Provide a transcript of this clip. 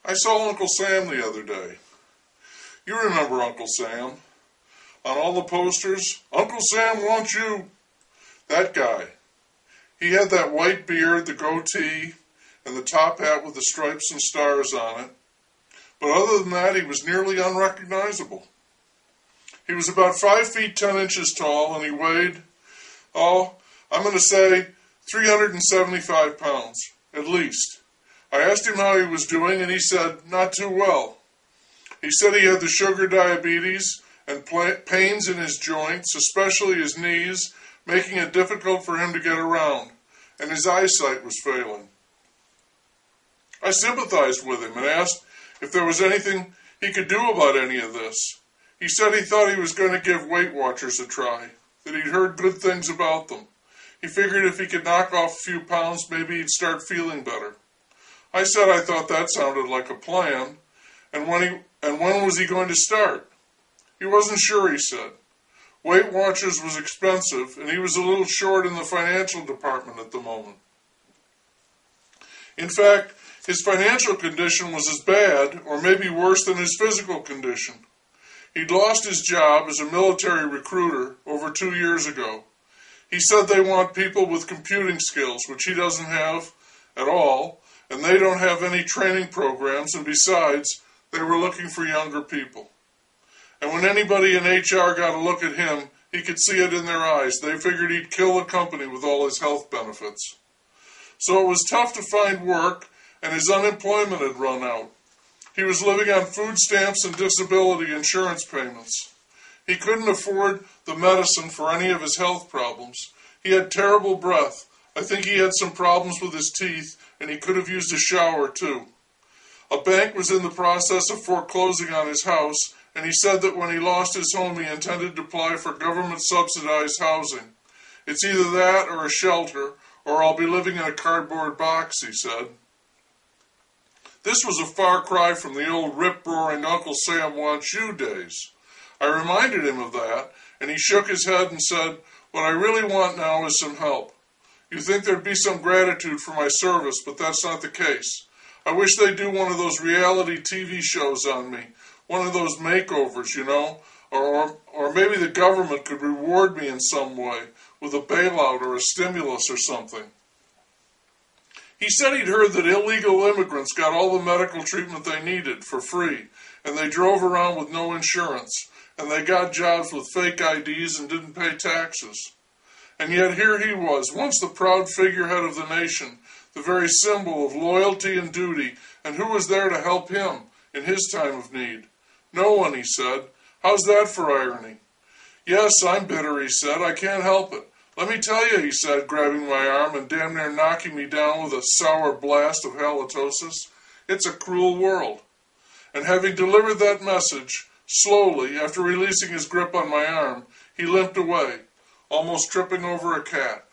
I saw Uncle Sam the other day. You remember Uncle Sam. On all the posters, Uncle Sam wants you. That guy. He had that white beard, the goatee, and the top hat with the stripes and stars on it. But other than that, he was nearly unrecognizable. He was about 5 feet 10 inches tall, and he weighed, I'm going to say 375 pounds, at least. I asked him how he was doing, and he said, not too well. He said he had the sugar diabetes and pains in his joints, especially his knees, making it difficult for him to get around, and his eyesight was failing. I sympathized with him and asked if there was anything he could do about any of this. He said he thought he was going to give Weight Watchers a try, that he'd heard good things about them. He figured if he could knock off a few pounds, maybe he'd start feeling better. I said I thought that sounded like a plan, and when was he going to start? He wasn't sure, he said. Weight Watchers was expensive, and he was a little short in the financial department at the moment. In fact, his financial condition was as bad, or maybe worse than his physical condition. He'd lost his job as a military recruiter over 2 years ago. He said they want people with computing skills, which he doesn't have at all, and they don't have any training programs, and besides, they were looking for younger people. And when anybody in HR got a look at him, he could see it in their eyes. They figured he'd kill the company with all his health benefits. So it was tough to find work, and his unemployment had run out. He was living on food stamps and disability insurance payments. He couldn't afford the medicine for any of his health problems. He had terrible breath. I think he had some problems with his teeth, and he could have used a shower too. A bank was in the process of foreclosing on his house, and he said that when he lost his home, he intended to apply for government-subsidized housing. It's either that or a shelter, or I'll be living in a cardboard box, he said. This was a far cry from the old rip-roaring Uncle Sam wants you days. I reminded him of that, and he shook his head and said, what I really want now is some help. You think there'd be some gratitude for my service, but that's not the case. I wish they'd do one of those reality TV shows on me, one of those makeovers, you know, or maybe the government could reward me in some way, with a bailout or a stimulus or something. He said he'd heard that illegal immigrants got all the medical treatment they needed for free, and they drove around with no insurance, and they got jobs with fake IDs and didn't pay taxes. And yet here he was, once the proud figurehead of the nation, the very symbol of loyalty and duty, and who was there to help him in his time of need? No one, he said. How's that for irony? Yes, I'm bitter, he said. I can't help it. Let me tell you, he said, grabbing my arm and damn near knocking me down with a sour blast of halitosis. It's a cruel world. And having delivered that message, slowly, after releasing his grip on my arm, he limped away, almost tripping over a cat.